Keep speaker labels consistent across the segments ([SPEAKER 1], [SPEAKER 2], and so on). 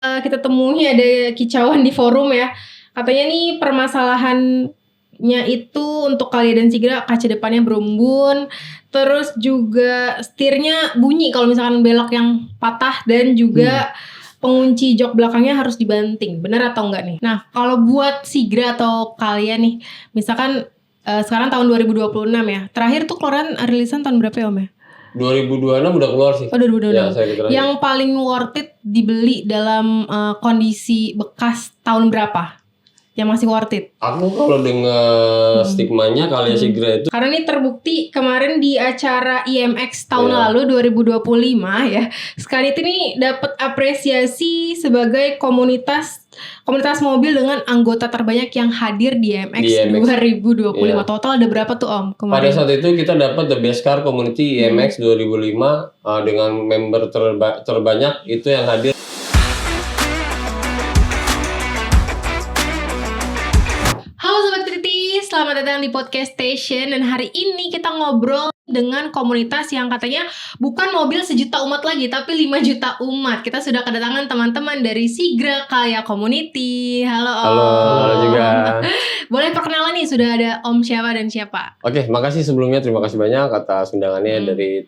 [SPEAKER 1] kita temui ada kicauan di forum ya. Katanya nih permasalahannya itu untuk Calya dan Sigra kaca depannya berumbun, terus juga setirnya bunyi kalau misalkan belok yang patah, dan juga pengunci jok belakangnya harus dibanting. Benar atau enggak nih? Nah, kalau buat Sigra atau Calya nih, misalkan sekarang tahun 2026 ya. Terakhir tuh keluaran rilisan tahun berapa ya Om ya?
[SPEAKER 2] 2026 udah keluar sih.
[SPEAKER 1] Oh 2026.
[SPEAKER 2] Ya, saya terakhir.
[SPEAKER 1] Yang paling worth it dibeli dalam kondisi bekas tahun berapa? Yang masih worth it?
[SPEAKER 2] Aku kalau dengar stigmanya Calya Sigra itu,
[SPEAKER 1] karena ini terbukti kemarin di acara IMX tahun lalu 2025 ya, Scanity ini dapat apresiasi sebagai komunitas mobil dengan anggota terbanyak yang hadir di IMX 2025. Total ada berapa tuh Om kemarin?
[SPEAKER 2] Pada saat itu kita dapat The Best Car Community IMX 2005 dengan member terbanyak itu yang hadir.
[SPEAKER 1] Selamat datang di Podcast Station, dan hari ini kita ngobrol dengan komunitas yang katanya bukan mobil sejuta umat lagi, tapi 5 juta umat. Kita sudah kedatangan teman-teman dari Sigra Calya Community. Halo Om.
[SPEAKER 2] Halo juga.
[SPEAKER 1] Boleh perkenalan nih, sudah ada Om siapa dan siapa?
[SPEAKER 2] Oke, makasih sebelumnya, terima kasih banyak atas undangannya dari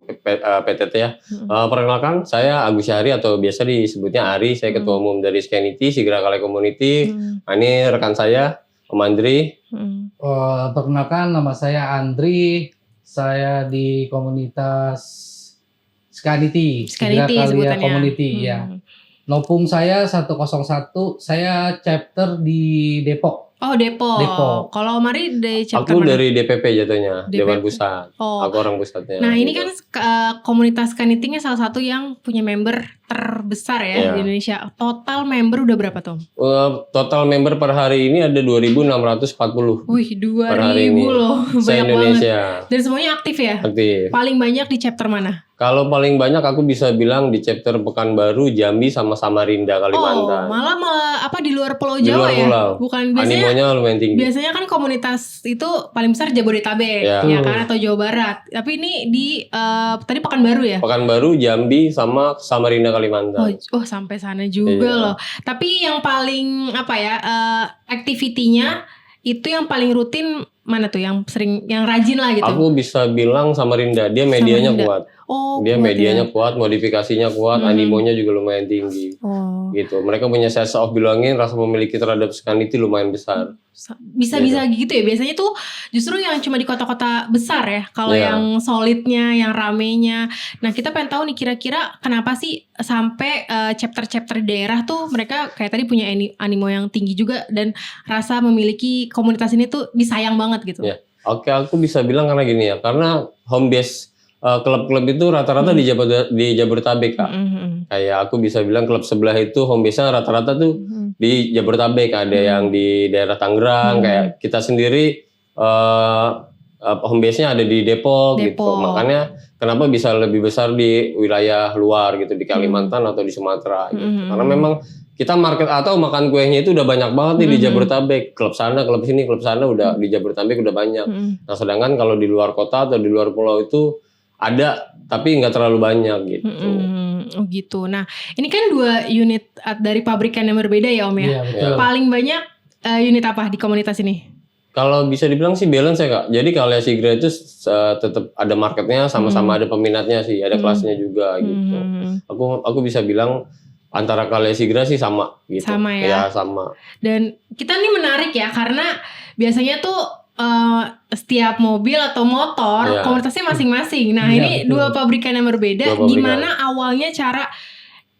[SPEAKER 2] PTT ya. Perkenalkan, saya Agus Syahri atau biasa disebutnya Ari. Saya ketua umum dari Scanity, Sigra Calya Community. Ini rekan saya Om Andri.
[SPEAKER 3] Perkenalkan, nama saya Andri. Saya di komunitas Scanity,
[SPEAKER 1] Sigra
[SPEAKER 3] Calya Community ya. Nopung saya 101. Saya chapter di Depok.
[SPEAKER 1] Oh Depok. Kalau Mari dari chapter
[SPEAKER 2] aku
[SPEAKER 1] mana?
[SPEAKER 2] Dari DPP jatuhnya,
[SPEAKER 1] DPP.
[SPEAKER 2] Dewan Pusat. Aku orang pusatnya.
[SPEAKER 1] Nah ini kan komunitas Scanity salah satu yang punya member terbesar ya di Indonesia. Total member udah berapa Tom?
[SPEAKER 2] Total member per hari ini ada 2.640.
[SPEAKER 1] Wih 2.000 loh, banyak
[SPEAKER 2] Indonesia.
[SPEAKER 1] banget. Dan semuanya aktif ya?
[SPEAKER 2] Aktif.
[SPEAKER 1] Paling banyak di chapter mana?
[SPEAKER 2] Kalau paling banyak aku bisa bilang di chapter Pekanbaru, Jambi sama Samarinda, Kalimantan.
[SPEAKER 1] Malah apa di luar Pulau
[SPEAKER 2] Di luar
[SPEAKER 1] Jawa ya?
[SPEAKER 2] pulau.
[SPEAKER 1] Bukan biasanya.
[SPEAKER 2] Animonya lumayan tinggi.
[SPEAKER 1] Biasanya kan komunitas itu paling besar Jabodetabek ya kan, atau Jawa Barat. Tapi ini di tadi Pekanbaru ya?
[SPEAKER 2] Pekanbaru, Jambi sama Samarinda, Kalimantan.
[SPEAKER 1] Oh sampai sana juga loh. Tapi yang paling activity-nya itu yang paling rutin mana tuh, yang sering, yang rajin lah gitu?
[SPEAKER 2] Aku bisa bilang Samarinda, dia medianya kuat. Dia medianya kuat, modifikasinya kuat, animonya juga lumayan tinggi. Gitu. Mereka punya sense of belonging, rasa memiliki terhadap Scanity lumayan besar.
[SPEAKER 1] Bisa gitu ya. Biasanya tuh justru yang cuma di kota-kota besar ya. Kalau yang solidnya, yang ramenya. Nah kita pengen tahu nih kira-kira kenapa sih sampai chapter-chapter daerah tuh mereka kayak tadi punya animo yang tinggi juga, dan rasa memiliki komunitas ini tuh disayang banget gitu.
[SPEAKER 2] Oke, aku bisa bilang karena gini ya. Karena home base klub-klub itu rata-rata di Jabodetabek Kak. Kayak aku bisa bilang klub sebelah itu home base-nya rata-rata tuh di Jabodetabek. Ada yang di daerah Tangerang. Kayak kita sendiri home base-nya ada di Depok. Gitu. Makanya kenapa bisa lebih besar di wilayah luar gitu, di Kalimantan atau di Sumatera gitu. Karena memang kita market atau makan kuenya itu udah banyak banget nih di Jabodetabek. Klub sana, klub sini, klub sana udah di Jabodetabek udah banyak. Nah sedangkan kalau di luar kota atau di luar pulau itu ada, tapi nggak terlalu banyak gitu.
[SPEAKER 1] Oh gitu. Nah ini kan 2 unit dari pabrikan yang berbeda ya Om ya.
[SPEAKER 3] Iya, betul.
[SPEAKER 1] Paling banyak unit apa di komunitas ini?
[SPEAKER 2] Kalau bisa dibilang sih balance ya Kak. Jadi Calya Sigra itu tetap ada marketnya, sama-sama ada peminatnya sih, ada kelasnya juga gitu. Aku bisa bilang antara Calya Sigra sih sama gitu.
[SPEAKER 1] Sama ya.
[SPEAKER 2] Ya sama.
[SPEAKER 1] Dan kita nih menarik ya, karena biasanya tuh setiap mobil atau motor komunitasnya masing-masing. Nah ini betul. 2 pabrikan yang berbeda. Gimana awalnya cara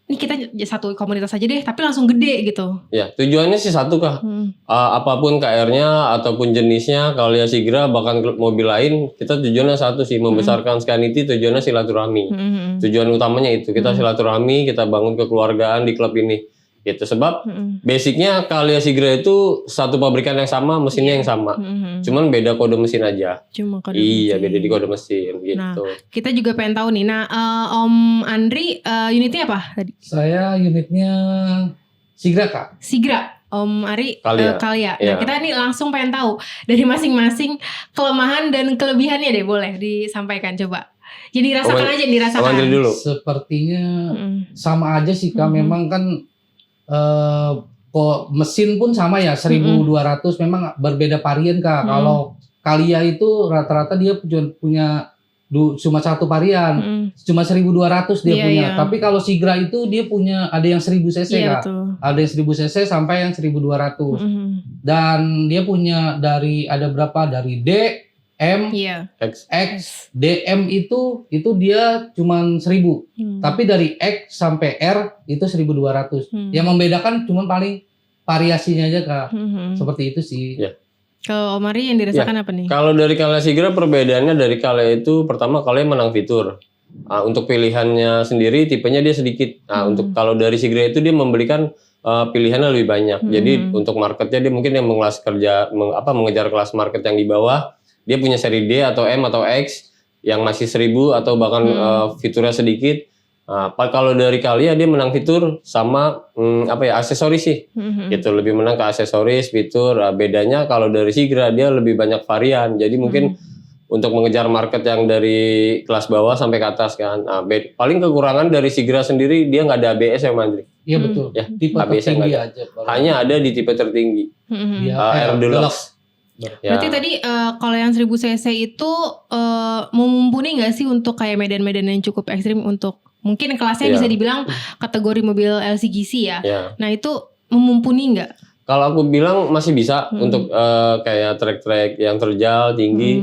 [SPEAKER 1] ini kita satu komunitas aja deh, tapi langsung gede gitu? Ya
[SPEAKER 2] tujuannya sih satu Kak. Apapun KR-nya ataupun jenisnya, Calya Sigra bahkan klub mobil lain, kita tujuannya satu sih, membesarkan Scanity. Tujuannya silaturahmi. Tujuan utamanya itu, kita silaturahmi, kita bangun kekeluargaan di klub ini. Gitu, sebab basicnya Calya Sigra itu satu pabrikan yang sama, mesinnya yang sama, cuman beda kode mesin aja. Beda di kode mesin gitu.
[SPEAKER 1] Nah, kita juga pengen tahu nih. Nah, Om Andri unitnya apa tadi?
[SPEAKER 3] Saya unitnya Sigra Kak.
[SPEAKER 1] Sigra. Om Ari Calya.
[SPEAKER 2] Ya.
[SPEAKER 1] Nah, kita nih langsung pengen tahu dari masing-masing kelemahan dan kelebihannya deh, boleh disampaikan coba. Jadi dirasakan aja, dirasakan.
[SPEAKER 2] Dulu.
[SPEAKER 3] Sepertinya sama aja sih Kak. Memang kan kok mesin pun sama ya 1200, memang berbeda varian Kak. Kalau Calya itu rata-rata dia punya cuma satu varian, cuma 1200 dia punya. Tapi kalau Sigra itu dia punya ada yang 1000 cc Kak.
[SPEAKER 1] Betul.
[SPEAKER 3] Ada yang 1000 cc sampai yang 1200. Dan dia punya ada berapa? Dari D, M, X, DM itu dia cuma 1000. Tapi dari X sampai R itu 1200. Yang membedakan cuma paling variasinya aja Kak. Seperti itu sih.
[SPEAKER 2] Ya.
[SPEAKER 1] Kalau Omari yang dirasakan apa nih?
[SPEAKER 2] Kalau dari Calya Sigra perbedaannya dari Calya itu pertama Calya menang fitur. Untuk pilihannya sendiri tipenya dia sedikit. Untuk kalau dari Sigra itu dia memberikan pilihannya lebih banyak. Jadi untuk marketnya dia mungkin yang mengejar kelas market yang di bawah. Dia punya seri D atau M atau X yang masih 1000 atau bahkan fiturnya sedikit. Kalau dari Calya dia menang fitur sama aksesoris sih. Gitu, lebih menang ke aksesoris, fitur. Bedanya kalau dari Sigra dia lebih banyak varian. Jadi mungkin untuk mengejar market yang dari kelas bawah sampai ke atas kan. Paling kekurangan dari Sigra sendiri dia nggak ada ABS ya Mandri.
[SPEAKER 3] Iya betul.
[SPEAKER 2] Ya,
[SPEAKER 3] tipe
[SPEAKER 2] ABS
[SPEAKER 3] tertinggi
[SPEAKER 2] aja.
[SPEAKER 3] Hanya
[SPEAKER 2] ada di tipe tertinggi. Air Deluxe.
[SPEAKER 1] Berarti tadi kalau yang 1000 cc itu mumpuni nggak sih untuk kayak medan-medan yang cukup ekstrim, untuk mungkin kelasnya bisa dibilang kategori mobil LCGC ya. Nah itu mumpuni nggak?
[SPEAKER 2] Kalau aku bilang masih bisa untuk kayak trek-trek yang terjal tinggi.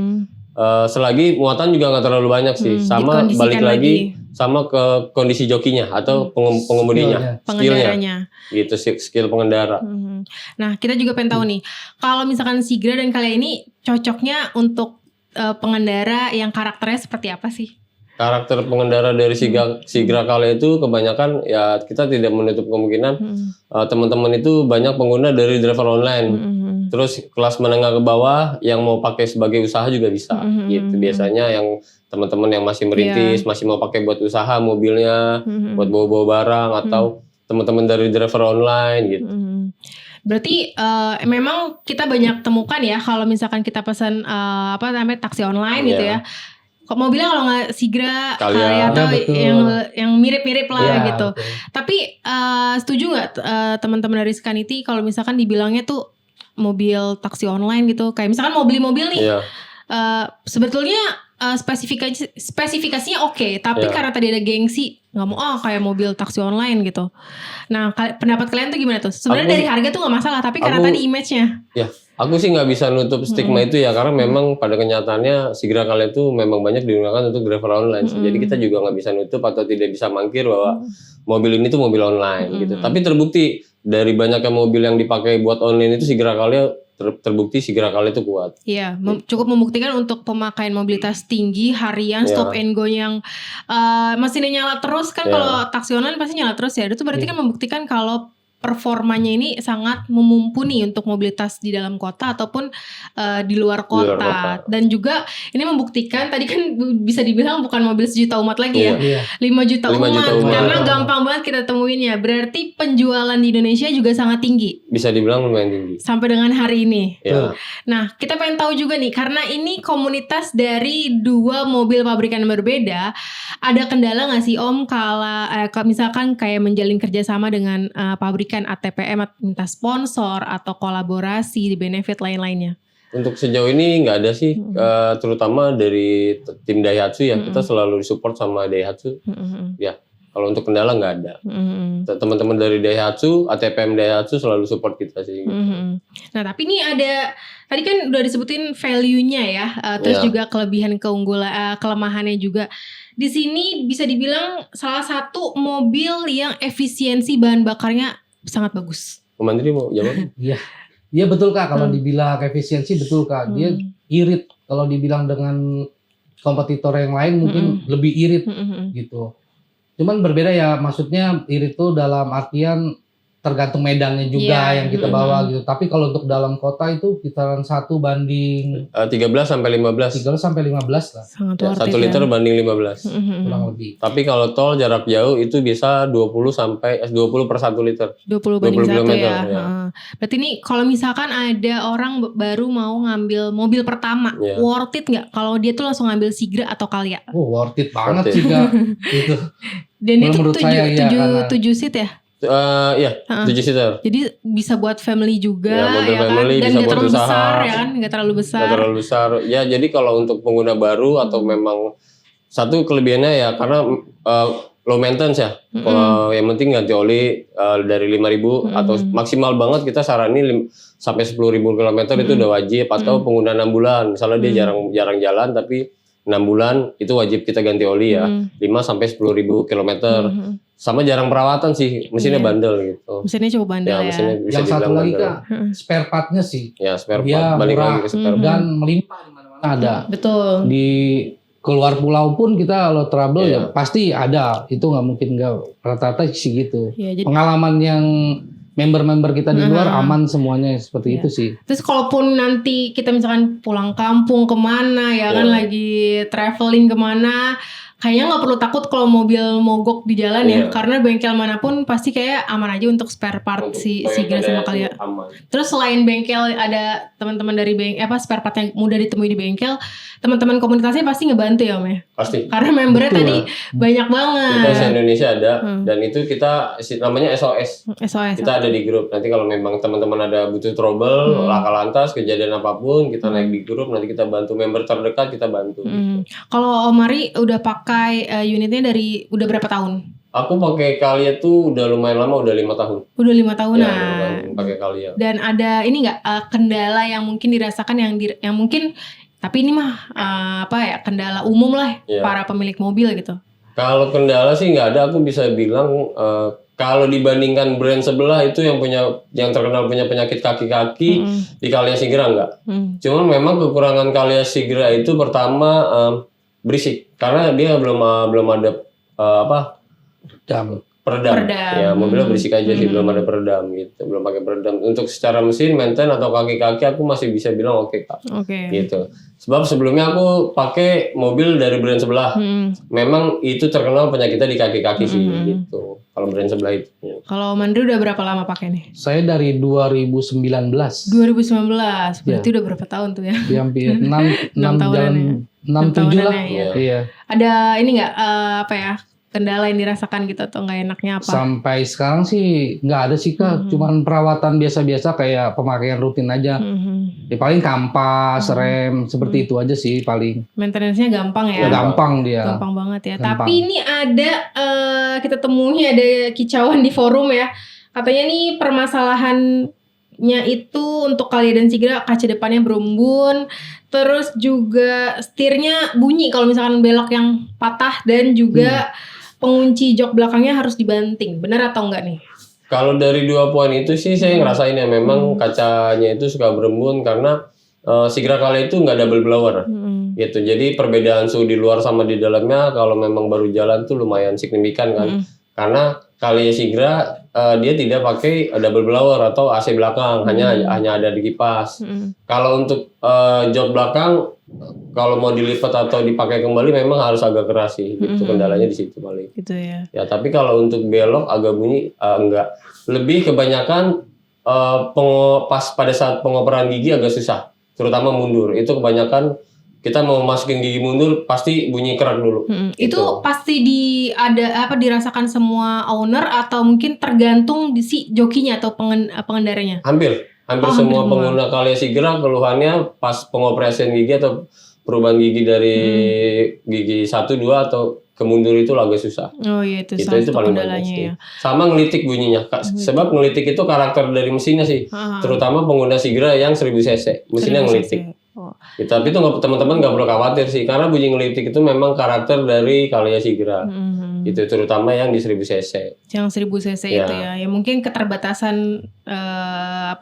[SPEAKER 2] Selagi muatan juga nggak terlalu banyak sih. Sama balik lagi sama ke kondisi jokinya atau pengemudinya,
[SPEAKER 1] pengendaranya.
[SPEAKER 2] Gitu sih, skill pengendara.
[SPEAKER 1] Nah kita juga pengen tahu nih, kalau misalkan Sigra dan Calya ini cocoknya untuk pengendara yang karakternya seperti apa sih?
[SPEAKER 2] Karakter pengendara dari Sigra Calya itu kebanyakan ya kita tidak menutup kemungkinan teman-teman itu banyak pengguna dari driver online. Terus kelas menengah ke bawah yang mau pakai sebagai usaha juga bisa. Gitu biasanya yang teman-teman yang masih merintis, masih mau pakai buat usaha mobilnya, buat bawa-bawa barang atau teman-teman dari driver online gitu.
[SPEAKER 1] Berarti memang kita banyak temukan ya kalau misalkan kita pesan taksi online gitu ya. Kok mobilnya kalau nggak Sigra, Calya atau yang mirip-mirip lah gitu.
[SPEAKER 3] Betul.
[SPEAKER 1] Tapi setuju nggak teman-teman dari Scanity kalau misalkan dibilangnya tuh mobil taksi online gitu? Kayak misalkan mau beli mobil nih, sebetulnya spesifikasinya oke, tapi karena tadi ada gengsi, nggak mau kayak mobil taksi online gitu. Nah pendapat kalian tuh gimana tuh? Sebenarnya dari harga tuh nggak masalah, tapi karena tadi image-nya.
[SPEAKER 2] Ya, aku sih nggak bisa nutup stigma itu ya, karena memang pada kenyataannya Sigra Calya itu memang banyak digunakan untuk driver online. Jadi kita juga nggak bisa nutup atau tidak bisa mangkir bahwa mobil ini tuh mobil online gitu. Tapi terbukti dari banyaknya mobil yang dipakai buat online itu Sigra Calya terbukti Sigra Calya itu kuat.
[SPEAKER 1] Iya, cukup membuktikan untuk pemakaian mobilitas tinggi, harian, stop and go yang mesinnya nyala terus kan. Kalau taksi online pasti nyala terus ya. Itu berarti kan membuktikan kalau performanya ini sangat memumpuni untuk mobilitas di dalam kota ataupun di luar kota. Dan juga ini membuktikan tadi kan bisa dibilang bukan mobil sejuta umat lagi ya. 5 juta umat. Karena gampang banget kita temuinnya. Berarti penjualan di Indonesia juga sangat tinggi.
[SPEAKER 2] Bisa dibilang lumayan tinggi.
[SPEAKER 1] Sampai dengan hari ini.
[SPEAKER 2] Nah,
[SPEAKER 1] kita pengen tahu juga nih, karena ini komunitas dari 2 mobil pabrikan yang berbeda, ada kendala nggak sih Om kalau misalkan kayak menjalin kerjasama dengan pabrikan ATPM, minta sponsor atau kolaborasi di benefit lain-lainnya?
[SPEAKER 2] Untuk sejauh ini nggak ada sih, terutama dari tim Daihatsu ya, kita selalu disupport sama Daihatsu. Ya, kalau untuk kendala nggak ada. Teman-teman dari Daihatsu, ATPM Daihatsu selalu support kita sih.
[SPEAKER 1] Nah tapi ini ada, tadi kan udah disebutin value-nya ya, terus juga kelebihan kelemahannya juga. Di sini bisa dibilang salah satu mobil yang efisiensi bahan bakarnya sangat bagus.
[SPEAKER 2] Mandiri mau jawab?
[SPEAKER 3] Iya betul Kak, kalau dibilang efisiensi betul Kak. Dia irit, kalau dibilang dengan kompetitor yang lain mungkin lebih irit gitu. Cuman berbeda ya, maksudnya irit itu dalam artian tergantung medannya juga yang kita bawa gitu. Tapi kalau untuk dalam kota itu kisaran 1 banding
[SPEAKER 2] 13 sampai 15.
[SPEAKER 3] 13 sampai 15 lah.
[SPEAKER 1] Sangat
[SPEAKER 2] Ya, 1 liter banding 15.
[SPEAKER 3] Kurang lebih.
[SPEAKER 2] Tapi kalau tol jarak jauh itu bisa 20 per 1 liter.
[SPEAKER 1] 20 banding 1
[SPEAKER 2] kilometer,
[SPEAKER 1] ya. Berarti ini kalau misalkan ada orang baru mau ngambil mobil pertama, worth it nggak kalau dia tuh langsung ngambil Sigra atau Calya?
[SPEAKER 3] Worth it banget sih Kak. Gitu.
[SPEAKER 1] Dan itu
[SPEAKER 3] Menurut saya,
[SPEAKER 1] 7 seat ya?
[SPEAKER 2] Iya, 7 seater.
[SPEAKER 1] Jadi bisa buat family juga
[SPEAKER 2] Ya, mobil
[SPEAKER 1] ya kan,
[SPEAKER 2] family,
[SPEAKER 1] dan
[SPEAKER 2] bisa
[SPEAKER 1] nggak
[SPEAKER 2] buat
[SPEAKER 1] terlalu
[SPEAKER 2] usaha.
[SPEAKER 1] besar ya kan, nggak terlalu besar.
[SPEAKER 2] Nggak terlalu besar. Ya, jadi kalau untuk pengguna baru atau memang satu kelebihannya ya karena low maintenance ya. Yang penting ganti oli dari 5.000 atau maksimal banget kita saranin sampai 10.000 kilometer itu udah wajib, atau pengguna 6 bulan. Misalnya dia jarang jalan tapi 6 bulan itu wajib kita ganti oli ya. 5 sampai 10.000 kilometer. Sama jarang perawatan sih, mesinnya bandel gitu.
[SPEAKER 1] Mesinnya cukup bandel ya.
[SPEAKER 2] Mesinnya bisa
[SPEAKER 3] Yang satu
[SPEAKER 2] dibilang
[SPEAKER 3] lagi
[SPEAKER 2] bandel.
[SPEAKER 3] Kak, spare partnya sih.
[SPEAKER 2] Ya, spare
[SPEAKER 3] Dia
[SPEAKER 2] part. Balik
[SPEAKER 3] murah
[SPEAKER 2] lagi ke spare part.
[SPEAKER 3] dan melimpah di mana-mana ada.
[SPEAKER 1] Betul.
[SPEAKER 3] Di keluar pulau pun kita kalau trouble
[SPEAKER 2] Iya.
[SPEAKER 3] ya pasti ada. Itu nggak mungkin nggak, rata-rata sih gitu.
[SPEAKER 1] Ya, jadi
[SPEAKER 3] Pengalaman yang member-member kita di luar aman semuanya seperti itu sih.
[SPEAKER 1] terus kalaupun nanti kita misalkan pulang kampung kemana ya kan, lagi traveling kemana, kayaknya nggak perlu takut kalau mobil mogok di jalan ya, karena bengkel manapun pasti kayak aman aja untuk spare part si Sigra sama kalian. Terus selain bengkel ada teman-teman dari spare part yang mudah ditemui di bengkel, teman-teman komunitasnya pasti ngebantu ya Om ya.
[SPEAKER 2] Pasti.
[SPEAKER 1] Karena membernya
[SPEAKER 3] Betul.
[SPEAKER 1] tadi banyak banget.
[SPEAKER 2] Kita se-Indonesia ada dan itu kita namanya SOS.
[SPEAKER 1] SOS.
[SPEAKER 2] Kita ada di grup. Nanti kalau memang teman-teman ada butuh trouble, laka lantas, kejadian apapun, kita naik di grup, nanti kita bantu member terdekat, kita bantu.
[SPEAKER 1] Kalau Om Ari udah pakai unitnya dari udah berapa tahun?
[SPEAKER 2] Aku pakai Kalia tuh udah lumayan lama, udah 5 tahun.
[SPEAKER 1] Udah 5 tahunan.
[SPEAKER 2] Ya, pakai Kalia.
[SPEAKER 1] Dan ada ini nggak kendala yang mungkin dirasakan yang mungkin, tapi ini mah kendala umum lah para pemilik mobil gitu.
[SPEAKER 2] Kalau kendala sih nggak ada, aku bisa bilang kalau dibandingkan brand sebelah itu yang terkenal punya penyakit kaki-kaki, di Kalia Sigra enggak. Cuman memang kekurangan Kalia Sigra itu pertama berisik, karena dia belum ada peredam. Ya, mobilnya berisik aja sih, belum ada peredam gitu, belum pakai peredam. Untuk secara mesin, maintain atau kaki-kaki aku masih bisa bilang oke Kak. Gitu. Sebab sebelumnya aku pakai mobil dari brand sebelah. Memang itu terkenal penyakitnya di kaki-kaki sih gitu. Kalau brand sebelah itu.
[SPEAKER 1] Kalau Mandri udah berapa lama pakai nih?
[SPEAKER 3] Saya dari 2019.
[SPEAKER 1] 2019. Berarti udah berapa tahun tuh ya?
[SPEAKER 3] Ya, hampir 6
[SPEAKER 1] tahunan ya.
[SPEAKER 3] 6-7 lah.
[SPEAKER 1] Ya.
[SPEAKER 3] Iya.
[SPEAKER 1] Ada ini nggak kendala yang dirasakan gitu atau nggak enaknya apa?
[SPEAKER 3] Sampai sekarang sih nggak ada sih Kak, cuman perawatan biasa-biasa kayak pemakaian rutin aja. Ya, paling kampas, rem, seperti itu aja sih paling.
[SPEAKER 1] Maintenance-nya gampang ya?
[SPEAKER 3] Ya, gampang dia.
[SPEAKER 1] Gampang banget ya.
[SPEAKER 3] Gampang.
[SPEAKER 1] Tapi ini ada kita temui ada kicauan di forum ya. Katanya nih permasalahannya itu untuk Kalia dan Sigra kaca depannya berumbun, terus juga setirnya bunyi kalau misalkan belok yang patah, dan juga pengunci jok belakangnya harus dibanting. Benar atau enggak nih?
[SPEAKER 2] Kalau dari 2 poin itu sih saya ngerasain ya, memang kacanya itu suka berembun karena Sigra Kalia itu nggak double blower gitu. Jadi perbedaan suhu di luar sama di dalamnya kalau memang baru jalan tuh lumayan signifikan kan. Karena Kalia Sigra dia tidak pakai double blower atau AC belakang, hanya ada di kipas. Kalau untuk jok belakang, kalau mau dilipat atau dipakai kembali memang harus agak keras sih. Gitu, kendalanya di situ paling.
[SPEAKER 1] Gitu ya.
[SPEAKER 2] Ya, tapi kalau untuk belok agak bunyi enggak. Lebih kebanyakan pas pada saat pengoperan gigi agak susah, terutama mundur. Itu kebanyakan kita mau masukin gigi mundur pasti bunyi kerak dulu.
[SPEAKER 1] Itu pasti dirasakan semua owner atau mungkin tergantung di si jokinya atau pengendaranya?
[SPEAKER 2] Hampir semua pengguna Kalia Sigra keluhannya pas pengoperasian gigi atau perubahan gigi dari gigi 1, 2 atau kemundur itu agak susah.
[SPEAKER 1] Oh iya, itu salah satu
[SPEAKER 2] paling
[SPEAKER 1] kendalanya
[SPEAKER 2] banyak sih.
[SPEAKER 1] ya.
[SPEAKER 2] Sama ngelitik bunyinya, Kak. Sebab ngelitik itu karakter dari mesinnya sih. Terutama pengguna Sigra yang 1000 cc, mesinnya ngelitik. Ya, tapi itu teman-teman nggak perlu khawatir sih, karena bunyi ngelitik itu memang karakter dari Kalia Sigra. Itu terutama yang di 1000 cc.
[SPEAKER 1] Yang 1000 cc itu ya. Ya mungkin keterbatasan 1000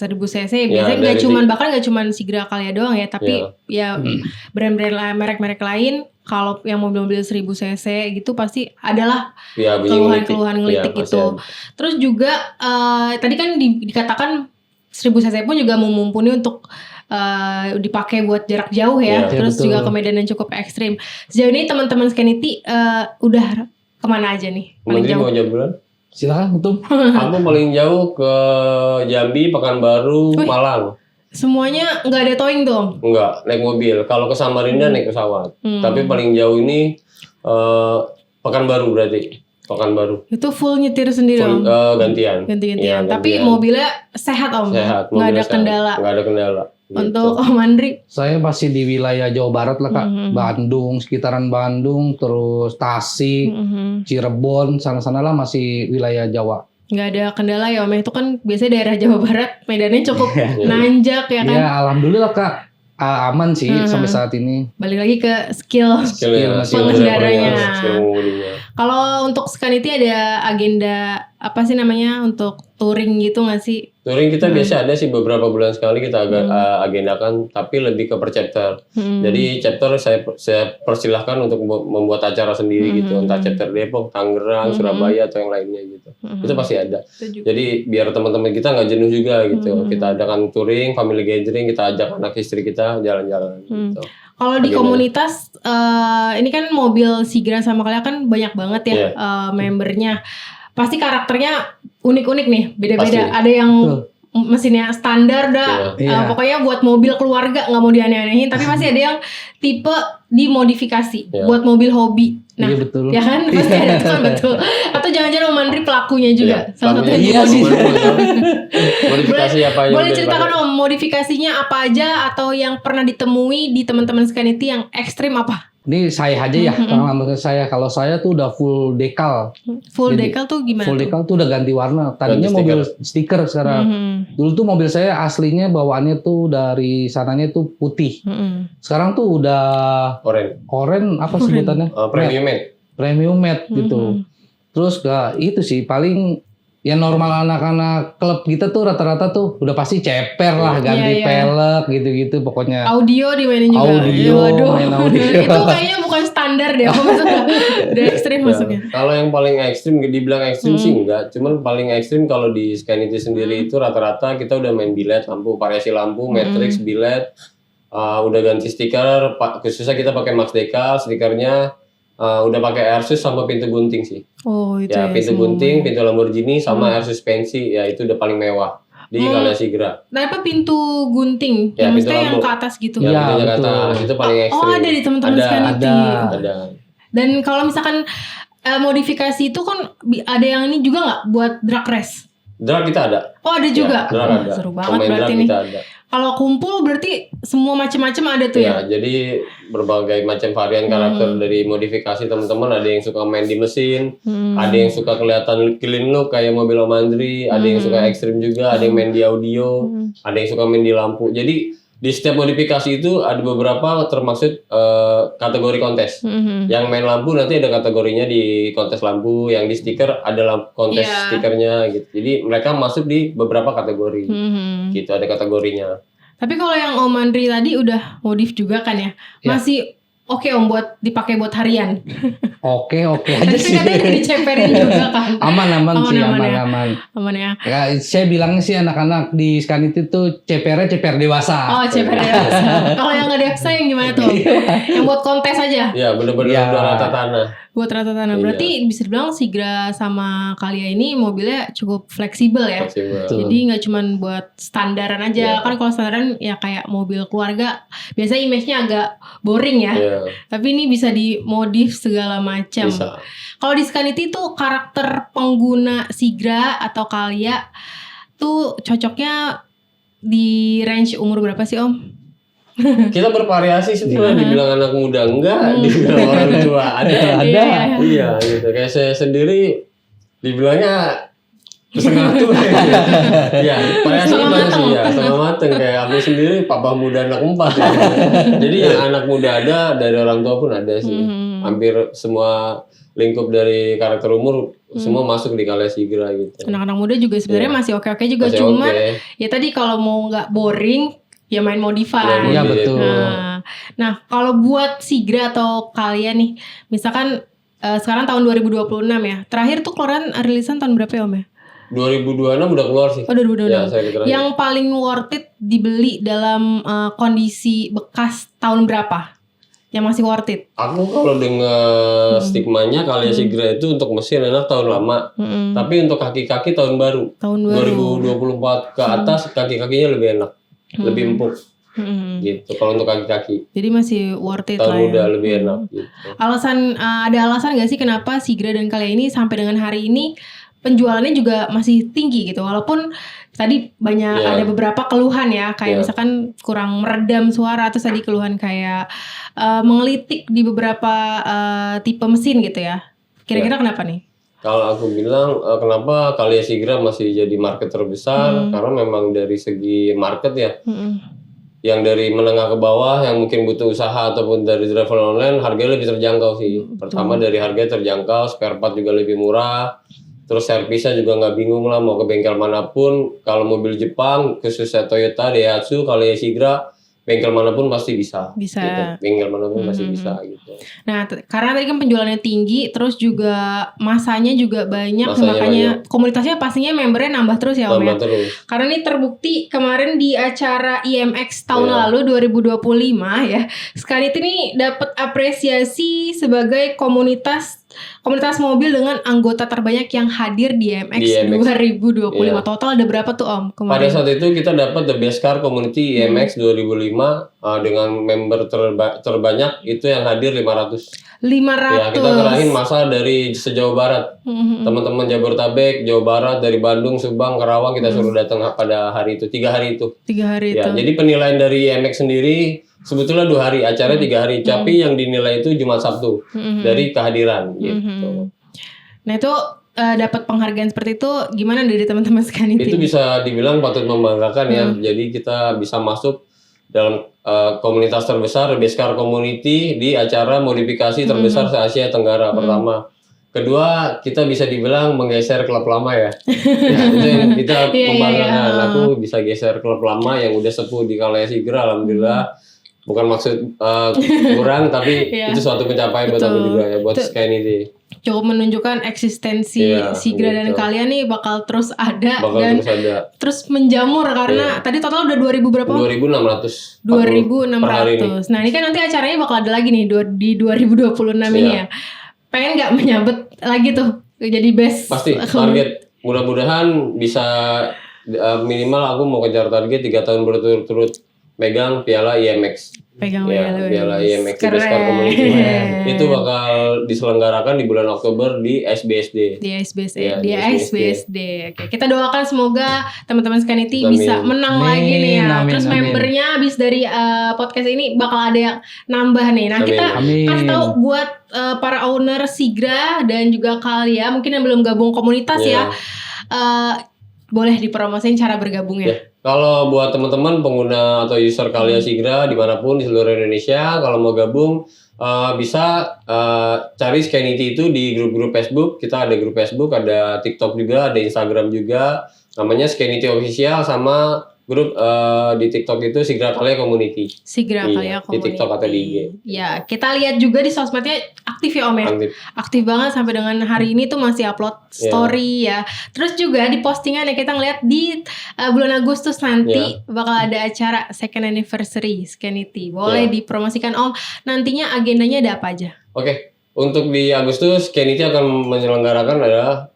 [SPEAKER 1] cc biasanya nggak cuman Sigra Kalia doang ya, tapi ya brand-brand merek-merek lain kalau yang mobil-mobil 1000 cc gitu pasti adalah keluhan ngelitik gitu. Terus juga tadi kan dikatakan 1000 cc pun juga mumpuni untuk dipakai buat jarak jauh ya. Terus
[SPEAKER 3] betul.
[SPEAKER 1] juga ke medan yang cukup ekstrim. Sejauh ini teman-teman Scanity udah kemana aja nih? Paling jauh?
[SPEAKER 2] Mau jawab duluan?
[SPEAKER 3] Silakan betul.
[SPEAKER 2] Aku paling jauh ke Jambi, Pekanbaru, Malang.
[SPEAKER 1] Semuanya nggak ada towing tuh?
[SPEAKER 2] Enggak, naik mobil. Kalau ke Samarinda naik pesawat. Tapi paling jauh ini Pekanbaru berarti. Pekanbaru.
[SPEAKER 1] Itu full nyetir sendiri Om?
[SPEAKER 2] Gantian.
[SPEAKER 1] Ganti-gantian.
[SPEAKER 2] Iya,
[SPEAKER 1] Tapi
[SPEAKER 2] gantian.
[SPEAKER 1] mobilnya sehat Om?
[SPEAKER 2] Sehat.
[SPEAKER 1] Nggak ada
[SPEAKER 2] mobilnya
[SPEAKER 1] kendala?
[SPEAKER 2] Nggak ada kendala. Gitu.
[SPEAKER 1] Untuk Om Andri?
[SPEAKER 3] Saya masih di wilayah Jawa Barat lah Kak. Bandung, sekitaran Bandung, terus Tasik, Cirebon, sana-sana lah masih wilayah Jawa.
[SPEAKER 1] Nggak ada kendala ya Om? Itu kan biasanya daerah Jawa Barat, medannya cukup nanjak ya kan?
[SPEAKER 3] Ya alhamdulillah Kak, aman sih sampai saat ini.
[SPEAKER 1] Balik lagi ke skill
[SPEAKER 2] pengendaranya. Skill mengemudinya.
[SPEAKER 1] Kalau untuk Scanity ada agenda apa sih namanya untuk touring gitu nggak sih?
[SPEAKER 2] Touring kita biasa ada sih beberapa bulan sekali kita agendakan, tapi lebih ke per chapter. Jadi chapter saya persilahkan untuk membuat acara sendiri gitu, entah chapter Depok, Tangerang, Surabaya atau yang lainnya gitu. Itu pasti ada. Jadi biar teman-teman kita nggak jenuh juga gitu. Kita adakan touring, family gathering, kita ajak anak istri kita jalan-jalan. Gitu.
[SPEAKER 1] Kalau di komunitas ini kan mobil Sigra sama kalian kan banyak banget ya membernya. Pasti karakternya unik-unik nih, beda-beda. Ada yang mesinnya standar dah, pokoknya buat mobil keluarga nggak mau dianeh-anehin. Tapi masih ada yang tipe dimodifikasi buat mobil hobi. Nah,
[SPEAKER 3] iya betul.
[SPEAKER 1] Ya kan pasti ada tuh kan betul. Atau jangan-jangan Om Andri pelakunya juga. Salah satunya
[SPEAKER 3] iya sih.
[SPEAKER 2] Modifikasi apa aja?
[SPEAKER 1] Boleh ceritakan Om modifikasinya apa aja atau yang pernah ditemui di teman-teman Scanity yang ekstrim apa?
[SPEAKER 3] Ini saya aja ya, pengalaman saya. Kalau saya tuh udah full dekal.
[SPEAKER 1] Full dekal tuh gimana?
[SPEAKER 3] Full dekal tuh udah ganti warna. Tadinya mobil stiker sekarang. Dulu tuh mobil saya aslinya bawaannya tuh dari sananya tuh putih. Sekarang tuh udah oren apa sebutannya? Premium matte gitu. Terus itu sih paling yang normal anak-anak klub kita tuh rata-rata tuh udah pasti ceper lah, ganti pelek gitu-gitu pokoknya.
[SPEAKER 1] Audio dimainin juga.
[SPEAKER 3] Main audio.
[SPEAKER 1] Itu kayaknya bukan standar deh, maksudnya udah ekstrim masuknya.
[SPEAKER 2] Kalau yang paling ekstrim, dibilang ekstrim sih enggak. Cuman paling ekstrim kalau di Scanity sendiri itu rata-rata kita udah main bilet, lampu, variasi lampu, matrix, bilet, udah ganti stiker. Khususnya kita pakai Max Decal, stikernya. Udah pakai air sus sama pintu gunting sih.
[SPEAKER 1] Oh itu
[SPEAKER 2] ya. Pintu gunting, pintu Lamborghini sama air suspensi, ya itu udah paling mewah di Calea Sigra.
[SPEAKER 1] Nah apa pintu gunting?
[SPEAKER 2] Ya,
[SPEAKER 1] yang maksudnya yang ke atas gitu?
[SPEAKER 2] Ya pintunya ke atas, itu paling ekstrim.
[SPEAKER 1] Oh ada di teman-teman Scanity.
[SPEAKER 2] Ada.
[SPEAKER 1] Dan kalau misalkan modifikasi itu kan ada yang ini juga nggak buat drag race?
[SPEAKER 2] Drag kita ada.
[SPEAKER 1] Oh ada juga.
[SPEAKER 2] Drag ada.
[SPEAKER 1] Seru banget berarti nih. Kalau kumpul berarti semua macam-macam ada tuh ya?
[SPEAKER 2] Jadi berbagai macam varian karakter dari modifikasi teman-teman. Ada yang suka main di mesin, ada yang suka kelihatan clean look kayak mobil Om Andri, ada yang suka ekstrim juga, ada yang main di audio, ada yang suka main di lampu. Jadi di setiap modifikasi itu ada beberapa termaksud kategori kontes. Yang main lampu nanti ada kategorinya di kontes lampu, yang di stiker ada kontes stikernya gitu. Jadi mereka masuk di beberapa kategori. Gitu ada kategorinya.
[SPEAKER 1] Tapi kalau yang Om Andri tadi udah modif juga kan ya? Masih oke Om buat dipakai buat harian.
[SPEAKER 3] Oke aja sih.
[SPEAKER 1] Tapi kan diceperin juga kan.
[SPEAKER 3] Aman sih.
[SPEAKER 1] Aman ya.
[SPEAKER 3] Ya, saya bilangnya sih anak-anak di Scanity itu ceper dewasa.
[SPEAKER 1] Oh, ceper dewasa. Kalau yang nggak dewasa yang gimana tuh? Yang buat kontes aja?
[SPEAKER 2] Iya, bener-bener udah rata tanah.
[SPEAKER 1] Buat rata tanah. Berarti bisa dibilang Sigra sama Calea ini mobilnya cukup fleksibel ya. Jadi nggak cuma buat standaran aja. Kan kalau standaran ya kayak mobil keluarga biasanya image-nya agak boring ya. Tapi ini bisa dimodif segala macam. Kalau di Scanity tuh karakter pengguna Sigra atau Calea tuh cocoknya di range umur berapa sih Om?
[SPEAKER 2] Kita bervariasi sih, dibilang anak muda enggak, dibilang orang tua ada. Iya gitu. Kayak saya sendiri dibilangnya setengah tua. Ya, variasi banyak sih ya, setengah mateng. Kayak aku sendiri papa muda anak 4 ya. Jadi yang anak muda ada, dari orang tua pun ada sih. Hampir semua lingkup dari karakter umur semua masuk di Calea Sigra gitu.
[SPEAKER 1] Anak-anak muda juga sebenarnya masih oke-oke juga, cuman ya tadi kalau mau nggak boring ya main modify.
[SPEAKER 3] Iya betul.
[SPEAKER 1] Nah kalau buat Sigra atau Calea nih, misalkan sekarang tahun 2026 ya. Terakhir tuh keluaran rilisan tahun berapa ya Om ya?
[SPEAKER 2] 2026 udah keluar sih.
[SPEAKER 1] Oh 2026.
[SPEAKER 2] Ya,
[SPEAKER 1] yang paling worth it dibeli dalam kondisi bekas tahun berapa? Yang masih worth it?
[SPEAKER 2] Aku kalau dengar stigmanya Calea Sigra itu untuk mesin enak tahun lama. Tapi untuk kaki-kaki tahun baru.
[SPEAKER 1] Tahun baru.
[SPEAKER 2] 2024 ke atas kaki-kakinya lebih enak. Lebih empuk. gitu. Kalau untuk kaki-kaki.
[SPEAKER 1] Jadi masih worth it
[SPEAKER 2] tahun
[SPEAKER 1] lah
[SPEAKER 2] muda
[SPEAKER 1] ya.
[SPEAKER 2] lebih enak gitu.
[SPEAKER 1] Ada alasan nggak sih kenapa Sigra dan Kalia ini sampai dengan hari ini penjualannya juga masih tinggi gitu, walaupun tadi banyak ada beberapa keluhan ya, kayak misalkan kurang meredam suara, terus tadi keluhan kayak mengelitik di beberapa tipe mesin gitu ya. Kira-kira kenapa nih?
[SPEAKER 2] Kalau aku bilang kenapa Kalia Sigra masih jadi market terbesar, karena memang dari segi market ya, yang dari menengah ke bawah yang mungkin butuh usaha ataupun dari travel online harganya lebih terjangkau sih. Pertama dari harga terjangkau, spare part juga lebih murah. Terus servisnya juga nggak bingung lah mau ke bengkel manapun. Kalau mobil Jepang khususnya Toyota, Daihatsu, Kalia Sigra, bengkel manapun pasti bisa. Gitu. Bengkel manapun pasti bisa gitu.
[SPEAKER 1] Nah, karena tadi kan penjualannya tinggi, terus juga masanya juga banyak, makanya komunitasnya pastinya membernya nambah terus ya Om ya. Karena ini terbukti kemarin di acara IMX tahun lalu 2025 ya, Scanity ini dapat apresiasi sebagai komunitas mobil dengan anggota terbanyak yang hadir di IMX 2025. Total ada berapa tuh Om kemarin?
[SPEAKER 2] Pada saat itu kita dapat The Best Car Community IMX 2005 dengan member terbanyak itu yang hadir 500. Ya, kita kerahin masa dari sejauh barat. Teman-teman Jabodetabek, Jawa Barat, dari Bandung, Subang, Karawang kita suruh datang pada hari itu, 3 hari itu.
[SPEAKER 1] 3 hari
[SPEAKER 2] ya,
[SPEAKER 1] itu.
[SPEAKER 2] Jadi penilaian dari IMX sendiri sebetulnya 2 hari, acaranya 3 hari, tapi yang dinilai itu Jumat Sabtu dari kehadiran gitu.
[SPEAKER 1] Nah itu dapat penghargaan seperti itu gimana dari teman-teman sekalian?
[SPEAKER 2] Itu bisa dibilang patut membanggakan ya. Jadi kita bisa masuk dalam komunitas terbesar Best Car Community di acara modifikasi terbesar se-Asia Tenggara pertama. Kedua, kita bisa dibilang menggeser klub lama ya. Itu yang kita membanggakan. Aku bisa geser klub lama yang udah sepuh di Kalia Sigra, alhamdulillah. Bukan maksud kurang, tapi itu suatu pencapaian buat aku juga ya, buat Scanity.
[SPEAKER 1] Cukup menunjukkan eksistensi Sigra dan Kalia nih bakal terus ada terus menjamur karena tadi total udah 2000 berapa?
[SPEAKER 2] 2.600.
[SPEAKER 1] Nah ini kan nanti acaranya bakal ada lagi nih di 2026 ini ya. Pengen nggak menyabet lagi tuh jadi best?
[SPEAKER 2] Pasti target. Mudah-mudahan bisa minimal aku mau kejar target 3 tahun berturut-turut megang piala IMX. Piala IMX Best Car Community. Itu bakal diselenggarakan di bulan Oktober di SBSD.
[SPEAKER 1] Di SBSD. Oke, kita doakan semoga teman-teman Scanity bisa menang lagi nih ya. Terus membernya habis dari podcast ini bakal ada yang nambah nih. Nah, kita kasih tahu buat para owner Sigra dan juga Kalia mungkin yang belum gabung komunitas ya. Boleh dipromosin cara bergabungnya.
[SPEAKER 2] Kalau buat teman-teman pengguna atau user Kalia Sigra dimanapun di seluruh Indonesia, kalau mau gabung bisa cari Scanity itu di grup-grup Facebook. Kita ada grup Facebook, ada TikTok juga, ada Instagram juga. Namanya Scanity Official, sama grup di TikTok itu Sigra Kalia Community.
[SPEAKER 1] Sigra Kalia Community.
[SPEAKER 2] Di TikTok atau di IG.
[SPEAKER 1] Ya, kita lihat juga di sosmednya aktif ya Om ya. Aktif banget sampai dengan hari ini tuh masih upload story ya. Terus juga di postingan yang kita ngeliat di bulan Agustus nanti bakal ada acara second anniversary Scanity. Boleh dipromosikan Om. Nantinya agendanya ada apa aja? Oke.
[SPEAKER 2] Untuk di Agustus, Scanity akan menyelenggarakan adalah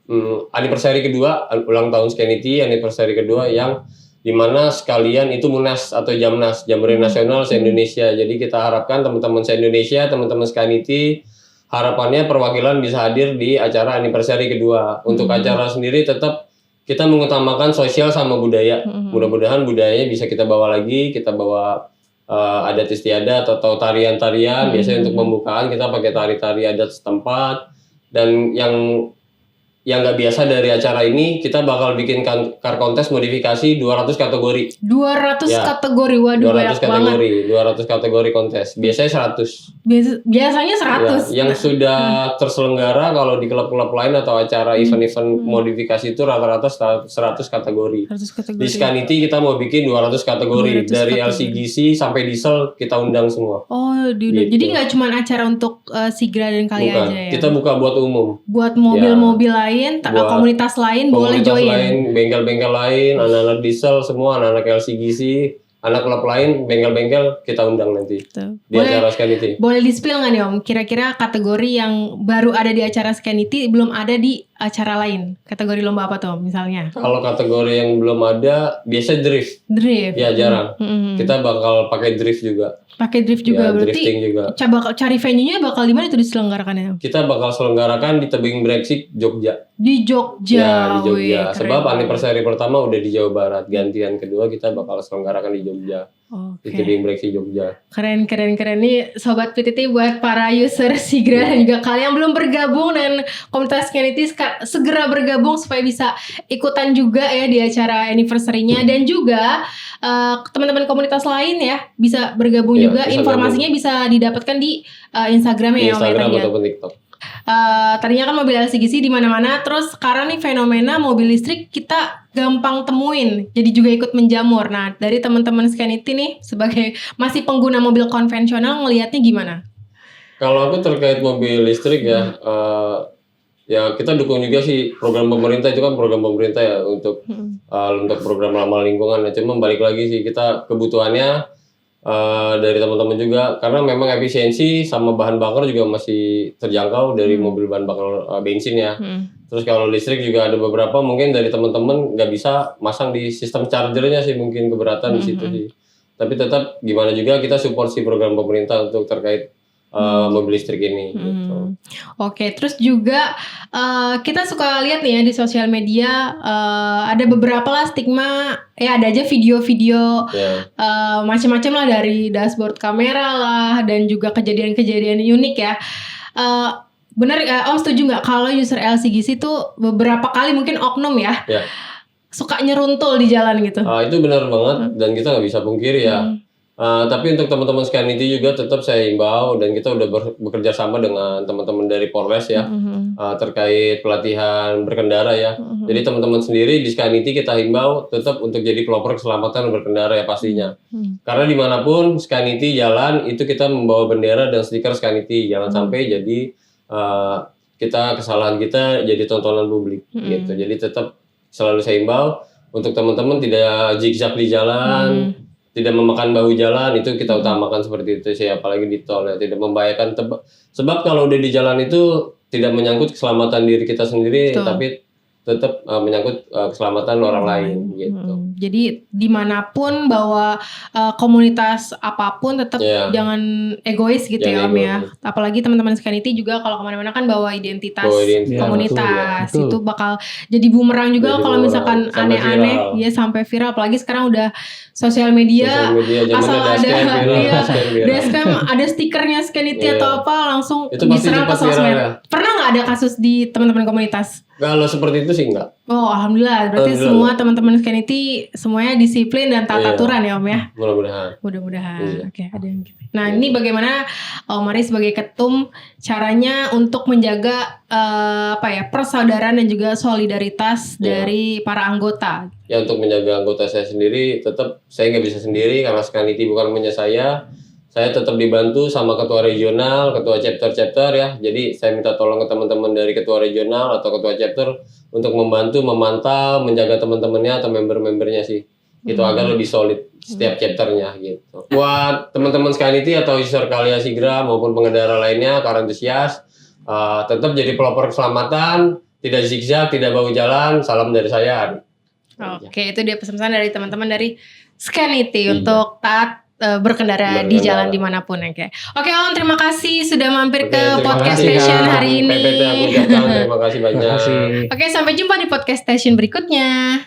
[SPEAKER 2] anniversary kedua, ulang tahun Scanity, anniversary kedua yang dimana sekalian itu Munas atau Jamnas, Jamboree Nasional se-Indonesia. Jadi kita harapkan teman-teman se-Indonesia, teman-teman Scanity, harapannya perwakilan bisa hadir di acara anniversary kedua. Untuk acara sendiri tetap kita mengutamakan sosial sama budaya. Mudah-mudahan budayanya bisa kita bawa lagi, kita bawa adat istiadat atau tarian-tarian. Biasanya untuk pembukaan kita pakai tari-tari adat setempat. Dan yang nggak biasa dari acara ini, kita bakal bikin car contest modifikasi 200 kategori.
[SPEAKER 1] 200 kategori, waduh
[SPEAKER 2] 200 kategori, 200 kategori kontes. Biasanya 100.
[SPEAKER 1] Biasanya 100.
[SPEAKER 2] Yang sudah terselenggara kalau di klub-klub lain atau acara event-event modifikasi itu rata-rata 100 kategori.
[SPEAKER 1] 100 kategori.
[SPEAKER 2] Di Scanity kita mau bikin 200 kategori. 200 dari LCGC sampai diesel kita undang semua.
[SPEAKER 1] Gitu. Jadi nggak cuma acara untuk Sigra dan Kalia aja ya?
[SPEAKER 2] Kita buka buat umum.
[SPEAKER 1] Buat mobil-mobil lain, komunitas lain boleh join. Komunitas lain, bengkel-bengkel lain, anak-anak diesel semua, anak-anak LCGC, anak klub lain, bengkel-bengkel kita undang nanti di acara Scanity. Boleh di-spill nggak nih Om? Kira-kira kategori yang baru ada di acara Scanity belum ada di acara lain? Kategori lomba apa tuh misalnya?
[SPEAKER 2] Kalau kategori yang belum ada, biasa drift.
[SPEAKER 1] Drift.
[SPEAKER 2] Ya jarang. Kita bakal pakai drift juga.
[SPEAKER 1] Pakai drift juga,
[SPEAKER 2] Ya,
[SPEAKER 1] berarti
[SPEAKER 2] drifting juga.
[SPEAKER 1] coba cari venue-nya bakal di mana itu diselenggarakannya?
[SPEAKER 2] Kita bakal selenggarakan di Tebing Breksik, Jogja.
[SPEAKER 1] Di Jogja.
[SPEAKER 2] Ya, di Jogja.
[SPEAKER 1] Wih, keren
[SPEAKER 2] Sebab
[SPEAKER 1] banget.
[SPEAKER 2] anniversary pertama udah di Jawa Barat. Gantian kedua kita bakal selenggarakan di Jogja. Di
[SPEAKER 1] Oke.
[SPEAKER 2] Tebing Breksik, Jogja.
[SPEAKER 1] Keren nih Sobat PTT buat para user Sigra dan juga kalian yang belum bergabung dan komunitas Scanity segera bergabung supaya bisa ikutan juga ya di acara anniversary-nya dan juga teman-teman komunitas lain ya bisa bergabung
[SPEAKER 2] Iya,
[SPEAKER 1] juga.
[SPEAKER 2] bisa
[SPEAKER 1] Informasinya bisa didapatkan di Instagram
[SPEAKER 2] Di
[SPEAKER 1] ya Om ya
[SPEAKER 2] Instagram
[SPEAKER 1] tadi ya.
[SPEAKER 2] ataupun TikTok.
[SPEAKER 1] Tadinya kan mobil LCGC di mana-mana, terus sekarang nih fenomena mobil listrik kita gampang temuin, jadi juga ikut menjamur. Nah, dari teman-teman Scanity nih sebagai masih pengguna mobil konvensional ngelihatnya gimana?
[SPEAKER 2] Kalau aku terkait mobil listrik ya, ya kita dukung juga sih program pemerintah, itu kan program pemerintah ya untuk program ramah lingkungan. Cuma balik lagi sih kita kebutuhannya dari teman-teman juga, karena memang efisiensi sama bahan bakar juga masih terjangkau dari mobil bahan bakar bensin ya. Terus kalau listrik juga ada beberapa mungkin dari teman-teman nggak bisa masang di sistem chargernya sih, mungkin keberatan di situ sih. Tapi tetap gimana juga kita support sih program pemerintah untuk terkait mobil listrik ini. Gitu.
[SPEAKER 1] Oke, terus juga kita suka lihat nih ya di sosial media ada beberapa lah stigma, ya ada aja video-video macam-macam lah dari dashboard kamera lah dan juga kejadian-kejadian unik ya. Benar, Om setuju nggak kalau user LCGC tuh beberapa kali mungkin oknum ya, suka nyeruntul di jalan gitu?
[SPEAKER 2] Itu benar banget dan kita nggak bisa pungkiri ya. Tapi untuk teman-teman Scanity juga tetap saya himbau, dan kita udah bekerja sama dengan teman-teman dari Polres ya, terkait pelatihan berkendara ya. Jadi teman-teman sendiri di Scanity kita himbau tetap untuk jadi pelopor keselamatan berkendara ya pastinya. Karena dimanapun Scanity jalan itu kita membawa bendera dan stiker Scanity, jangan sampai jadi kesalahan kita jadi tontonan publik gitu. Jadi tetap selalu saya himbau untuk teman-teman tidak zigzag di jalan. Tidak memakan bahu jalan, itu kita utamakan seperti itu sih, apalagi di tol ya, tidak membahayakan. Sebab kalau udah di jalan itu tidak menyangkut keselamatan diri kita sendiri, tapi tetap menyangkut keselamatan orang lain gitu.
[SPEAKER 1] Jadi dimanapun bawa komunitas apapun tetap jangan egois gitu ya Om ya. Apalagi teman-teman Scanity juga kalau kemana-mana kan bawa identitas komunitas, betul. Itu bakal jadi bumerang juga kalau misalkan aneh-aneh ya sampai viral. Apalagi sekarang udah sosial media asal ada dashcam ada stikernya Scanity atau apa langsung diserang ke sosmed. Pernah nggak ada kasus di teman-teman komunitas?
[SPEAKER 2] Kalau seperti itu sih enggak.
[SPEAKER 1] Oh, alhamdulillah. Berarti semua teman-teman Scanity semuanya disiplin dan tata aturan ya Om ya. Mudah-mudahan. Oke, ada yang gitu. Nah, ini bagaimana Om Mari sebagai ketum caranya untuk menjaga persaudaraan dan juga solidaritas dari para anggota.
[SPEAKER 2] Ya, untuk menjaga anggota saya sendiri tetap saya nggak bisa sendiri karena Scanity bukan punya saya. Saya tetap dibantu sama ketua regional, ketua chapter ya. Jadi saya minta tolong ke teman-teman dari ketua regional atau ketua chapter untuk membantu memantau, menjaga teman-temannya atau member-membernya sih. Itu agar lebih solid setiap chapternya gitu. Buat teman-teman Scanity atau user Kalia Sigra maupun pengendara lainnya, para antusias, tetap jadi pelopor keselamatan, tidak zigzag, tidak bahu jalan. Salam dari saya.
[SPEAKER 1] Oke, itu dia pesan-pesan dari teman-teman dari Scanity untuk taat berkendara di jalan dimanapun. Oke Om, terima kasih sudah mampir ke podcast station hari ini.
[SPEAKER 2] PPT aku terima kasih banyak.
[SPEAKER 1] Oke, sampai jumpa di podcast station berikutnya.